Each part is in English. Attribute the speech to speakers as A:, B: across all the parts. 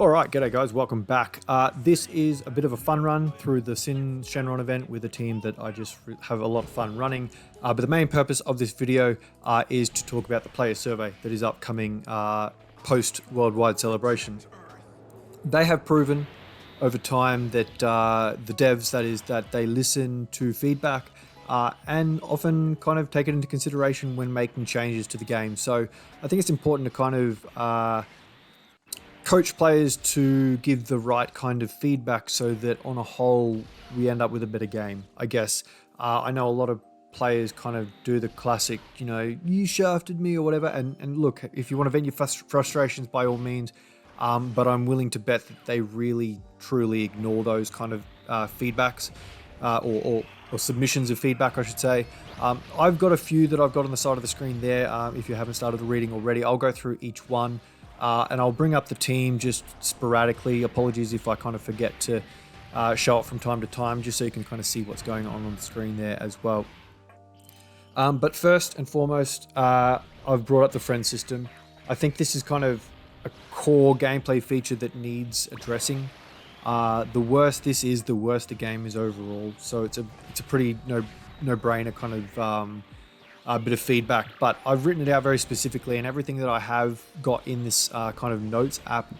A: Alright, g'day guys, welcome back. This is a bit of a fun run through the Shenron event with a team that I just have a lot of fun running. But the main purpose of this video is to talk about the player survey that is upcoming post-worldwide celebration. They have proven over time that the devs, that they listen to feedback and often kind of take it into consideration when making changes to the game. So I think it's important to kind of coach players to give the right kind of feedback so that on a whole we end up with a better game, I guess. I know a lot of players kind of do the classic, you shafted me or whatever, and look, if you want to vent your frustrations, by all means, but I'm willing to bet that they really truly ignore those kind of feedbacks or submissions of feedback, I should say. I've got a few that I've got on the side of the screen there. If you haven't started reading already, I'll go through each one. And I'll bring up the team just sporadically. Apologies if I kind of forget to show it from time to time, just so you can kind of see what's going on the screen there as well. But first and foremost, I've brought up the friend system. I think this is kind of a core gameplay feature that needs addressing. The worse this is, the worse the game is overall. So it's a pretty no-brainer kind of a bit of feedback, but I've written it out very specifically, and everything that I have got in this kind of notes app,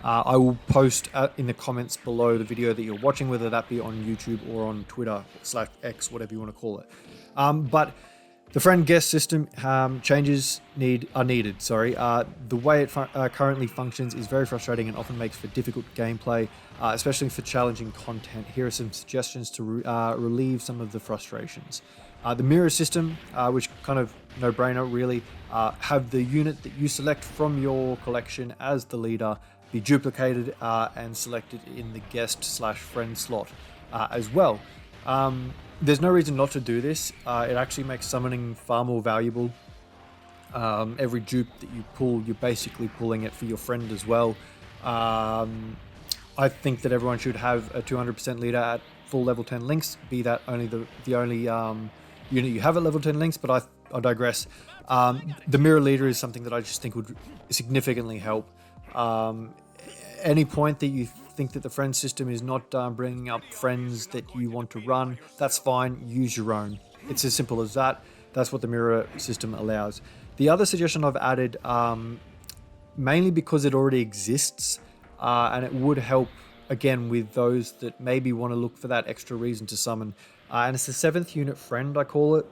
A: I will post in the comments below the video that you're watching, whether that be on YouTube or on Twitter/X, whatever you want to call it. But the friend guest system changes are needed. The way it currently functions is very frustrating and often makes for difficult gameplay, especially for challenging content. Here are some suggestions to relieve some of the frustrations. The mirror system, which kind of no-brainer really, have the unit that you select from your collection as the leader be duplicated and selected in the guest/friend slot as well. There's no reason not to do this. It actually makes summoning far more valuable. Every dupe that you pull, you're basically pulling it for your friend as well. I think that everyone should have a 200% leader at full level 10 links, be that only the only unit you have at level 10 links, but I digress. The mirror leader is something that I just think would significantly help. Any point that you think that the friend system is not bringing up friends that you want to run, that's fine, use your own. It's as simple as that. That's what the mirror system allows. The other suggestion I've added, mainly because it already exists, and it would help again with those that maybe want to look for that extra reason to summon, and it's the 7th unit friend, I call it.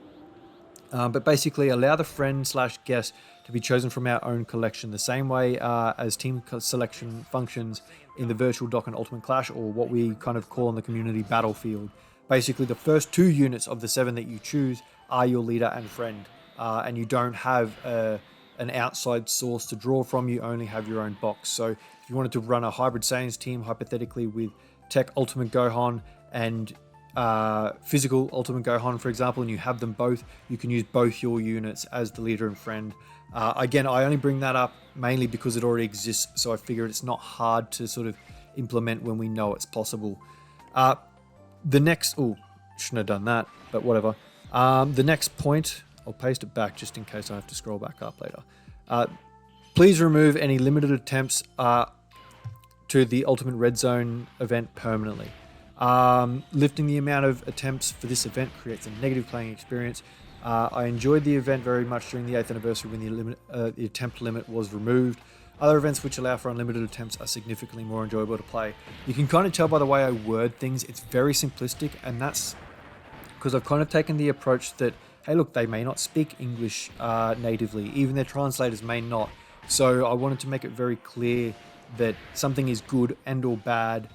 A: But basically allow the friend/guest to be chosen from our own collection, the same way as team selection functions in the virtual Dokkan Ultimate Clash, or what we kind of call in the community battlefield. Basically, the first 2 units of the 7 that you choose are your leader and friend, and you don't have an outside source to draw from. You only have your own box. So if you wanted to run a hybrid Saiyans team, hypothetically with Tech Ultimate Gohan and physical Ultimate Gohan, for example, and you have them both, you can use both your units as the leader and friend. Again, I only bring that up mainly because it already exists, so I figure it's not hard to sort of implement when we know it's possible. The next, shouldn't have done that, but whatever. The next point, I'll paste it back just in case I have to scroll back up later. Please remove any limited attempts to the Ultimate Red Zone event permanently. Lifting the amount of attempts for this event creates a negative playing experience. I enjoyed the event very much during the 8th anniversary when the attempt limit was removed. Other events which allow for unlimited attempts are significantly more enjoyable to play. You can kind of tell by the way I word things, it's very simplistic, and that's because I've kind of taken the approach that, hey look, they may not speak English natively, even their translators may not. So I wanted to make it very clear that something is good and or bad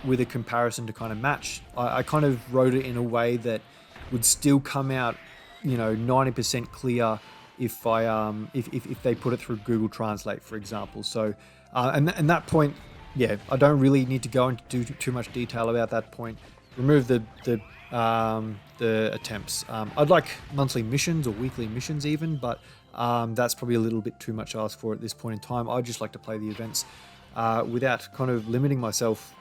A: with a comparison to kind of match. I kind of wrote it in a way that would still come out, 90% clear if they put it through Google Translate, for example. So, and that point, yeah, I don't really need to go into too much detail about that point. Remove the attempts. I'd like monthly missions or weekly missions even, but that's probably a little bit too much to ask for at this point in time. I'd just like to play the events without kind of limiting myself,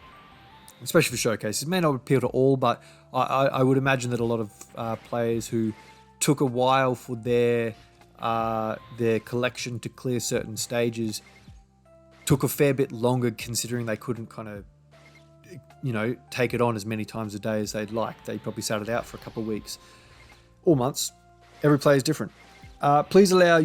A: especially for showcases. It may not appeal to all, but I would imagine that a lot of players who took a while for their collection to clear certain stages took a fair bit longer considering they couldn't kind of, you know, take it on as many times a day as they'd like. They probably sat it out for a couple of weeks or months. Every player is different. Please allow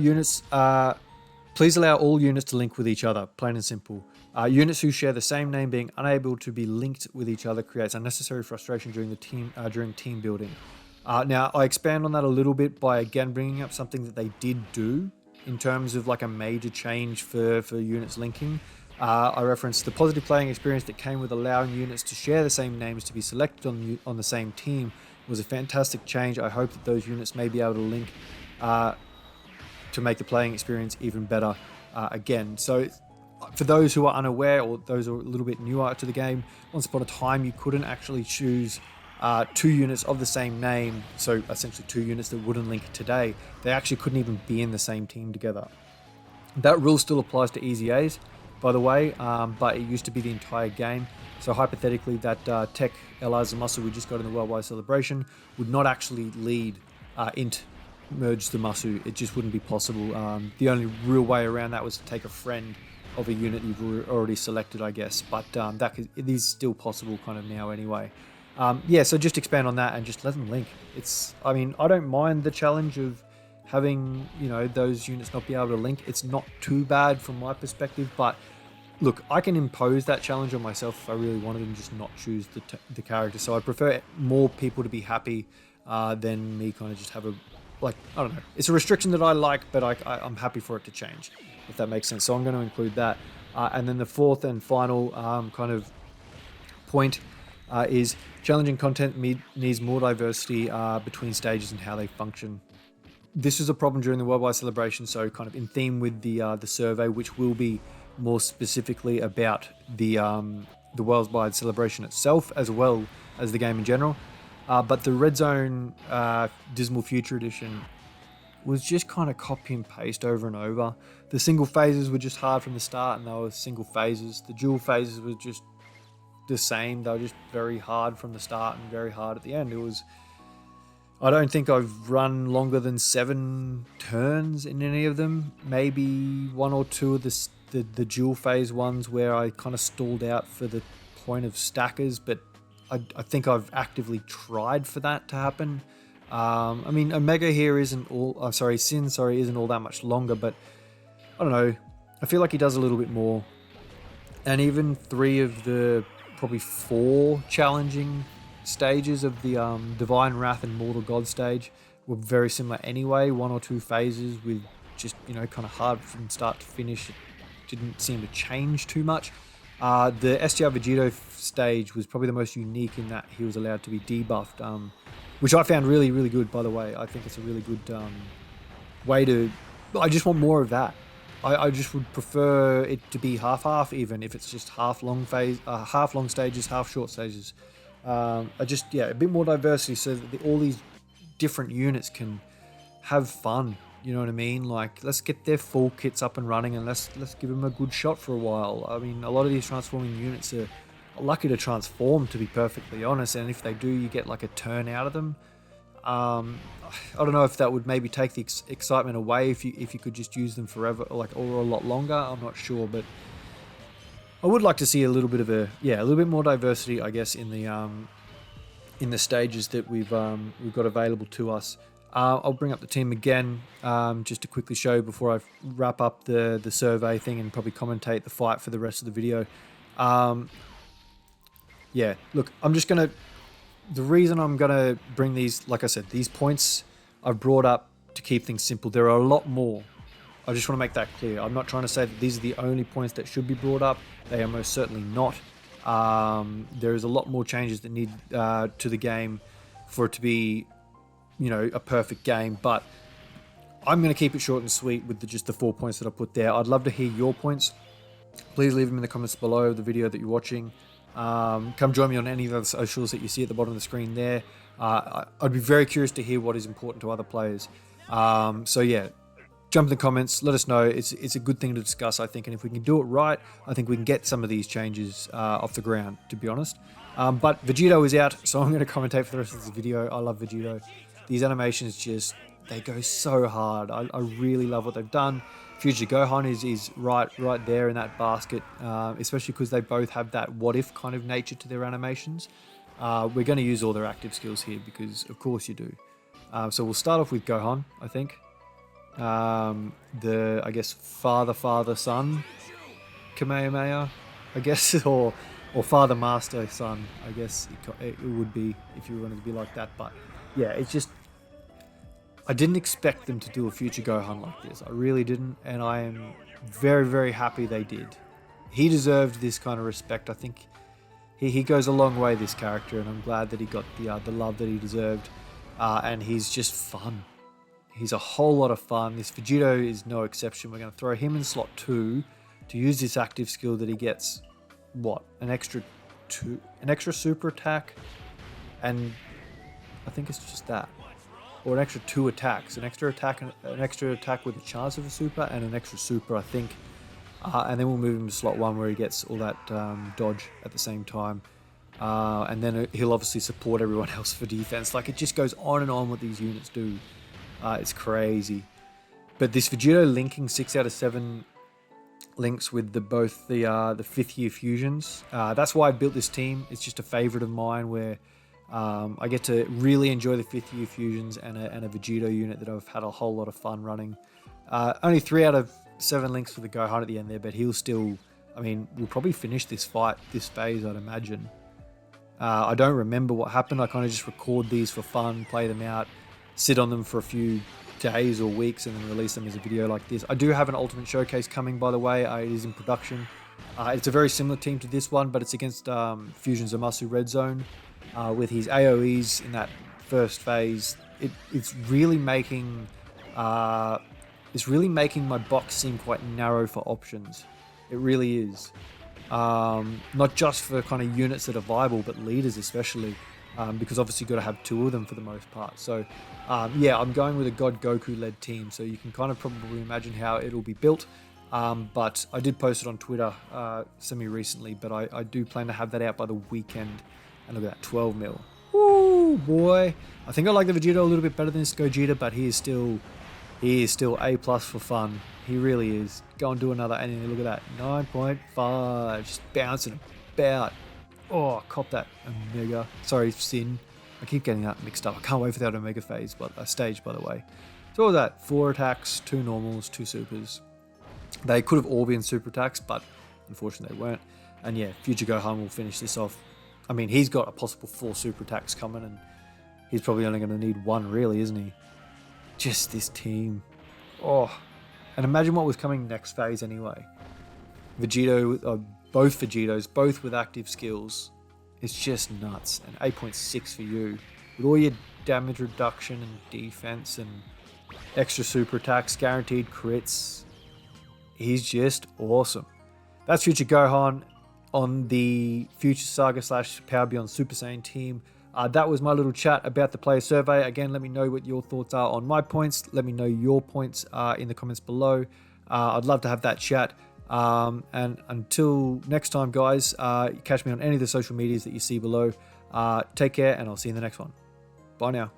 A: all units to link with each other, plain and simple. Units who share the same name being unable to be linked with each other creates unnecessary frustration during team building. Now, I expand on that a little bit by again bringing up something that they did do in terms of like a major change for units linking. I referenced the positive playing experience that came with allowing units to share the same names to be selected on the same team was a fantastic change. I hope that those units may be able to link to make the playing experience even better again. So for those who are unaware or those who are a little bit newer to the game, once upon a time you couldn't actually choose 2 units of the same name, so essentially 2 units that wouldn't link today. They actually couldn't even be in the same team together. That rule still applies to Easy A's, by the way, but it used to be the entire game. So hypothetically, that tech Eliza muscle we just got in the Worldwide Celebration would not actually lead int merge the Masu. It just wouldn't be possible. The only real way around that was to take a friend of a unit you've already selected, I guess. But it is still possible kind of now anyway. Yeah, so just expand on that and just let them link. I mean, I don't mind the challenge of having, you know, those units not be able to link. It's not too bad from my perspective, but look, I can impose that challenge on myself if I really wanted and just not choose the character. So I prefer more people to be happy than me kind of just have I don't know. It's a restriction that I like, but I'm happy for it to change, if that makes sense. So I'm going to include that. And then the fourth and final kind of point is challenging content needs more diversity between stages and how they function. This was a problem during the Worldwide Celebration, so kind of in theme with the survey, which will be more specifically about the Worldwide Celebration itself, as well as the game in general. But the Red Zone Dismal Future Edition was just kind of copy and paste over and over. The single phases were just hard from the start, and they were single phases. The dual phases were just the same. They were just very hard from the start and very hard at the end. I don't think I've run longer than 7 turns in any of them. Maybe 1 or 2 of the dual phase ones where I kind of stalled out for the point of stackers, but I think I've actively tried for that to happen. I mean, Omega here isn't all... Sin isn't all that much longer, but I don't know. I feel like he does a little bit more. And even 3 of the probably 4 challenging stages of the Divine Wrath and Mortal God stage were very similar anyway. 1 or 2 phases with just, you know, kind of hard from start to finish. It didn't seem to change too much. The STR Vegito stage was probably the most unique in that he was allowed to be debuffed, which I found really, really good, by the way. I think it's a really good way to... I just want more of that. I just would prefer it to be half-half, even if it's just half long stages, half short stages. A bit more diversity so that all these different units can have fun. You know what I mean? Like, let's get their full kits up and running, and let's give them a good shot for a while. I mean, a lot of these transforming units are lucky to transform, to be perfectly honest. And if they do, you get like a turn out of them. I don't know if that would maybe take the excitement away if you could just use them forever, or a lot longer. I'm not sure, but I would like to see a little bit of a little bit more diversity, I guess, in the stages that we've got available to us. I'll bring up the team again just to quickly show before I wrap up the survey thing and probably commentate the fight for the rest of the video. Look, the reason I'm going to bring these, like I said, these points I've brought up to keep things simple. There are a lot more. I just want to make that clear. I'm not trying to say that these are the only points that should be brought up. They are most certainly not. There is a lot more changes that need to the game for it to be, you know, a perfect game. But I'm going to keep it short and sweet with just the 4 points that I put there. I'd love to hear your points. Please leave them in the comments below the video that you're watching. Come join me on any of the socials that you see at the bottom of the screen there. I'd be very curious to hear what is important to other players. So yeah, jump in the comments, let us know. It's a good thing to discuss, I think, and if we can do it right, I think we can get some of these changes off the ground, to be honest. But Vegito is out, so I'm going to commentate for the rest of this video. I love Vegito. These animations just they go so hard. I really love what they've done. Future Gohan is right there in that basket, especially because they both have that what if kind of nature to their animations. We're going to use all their active skills here because of course you do. So we'll start off with Gohan, I think. I guess father son Kamehameha, I guess, or father master son, I guess it would be if you wanted to be like that. But yeah, it's just, I didn't expect them to do a future Gohan like this. I really didn't, and I am very, very happy they did. He deserved this kind of respect. I think he goes a long way, this character, and I'm glad that he got the love that he deserved. And he's just fun. He's a whole lot of fun. This Vegito is no exception. We're going to throw him in slot 2 to use this active skill that he gets. What? An extra super attack, and I think it's just that. Or an extra 2 attacks, an extra attack with a chance of a super, and an extra super, I think. And then we'll move him to slot 1 where he gets all that dodge at the same time. And then he'll obviously support everyone else for defense. Like, it just goes on and on what these units do. It's crazy. But this Vegito linking 6 out of 7 links with both the 5th year fusions. That's why I built this team. It's just a favorite of mine where I get to really enjoy the 5th year fusions and a Vegito unit that I've had a whole lot of fun running. Only 3 out of 7 links for the Gohan at the end there, but he'll still, I mean, we'll probably finish this phase, I'd imagine. I don't remember what happened. I kind of just record these for fun, play them out, sit on them for a few days or weeks, and then release them as a video like this. I do have an Ultimate Showcase coming, by the way. It is in production. It's a very similar team to this one, but it's against Fusion Zamasu Red Zone. With his AoEs in that first phase, it's really making my box seem quite narrow for options. It really is. Not just for kind of units that are viable, but leaders especially, because obviously you've got to have 2 of them for the most part. So yeah, I'm going with a God Goku led team, so you can kind of probably imagine how it'll be built. But I did post it on Twitter semi-recently, but I do plan to have that out by the weekend. And look at that, 12 mil. Woo, boy. I think I like the Vegito a little bit better than this Gogeta, but he is still A+ for fun. He really is. Go and do another, and then look at that, 9.5, just bouncing about. Oh, cop that Omega. Sorry, Sin. I keep getting that mixed up. I can't wait for that Omega phase, but stage, by the way. So all that, 4 attacks, 2 normals, 2 supers. They could have all been super attacks, but unfortunately they weren't. And yeah, Future Gohan will finish this off. I mean, he's got a possible 4 super attacks coming, and he's probably only going to need 1, really, isn't he? Just this team. Oh, and imagine what was coming next phase anyway. Vegito, both Vegetos, both with active skills. It's just nuts. And 8.6 for you. With all your damage reduction and defense and extra super attacks, guaranteed crits. He's just awesome. That's Future Gohan on the Future Saga / Power Beyond Super Saiyan team. That was my little chat about the player survey. Again, let me know what your thoughts are on my points. Let me know your points in the comments below. I'd love to have that chat. And until next time, guys, catch me on any of the social medias that you see below. Take care, and I'll see you in the next one. Bye now.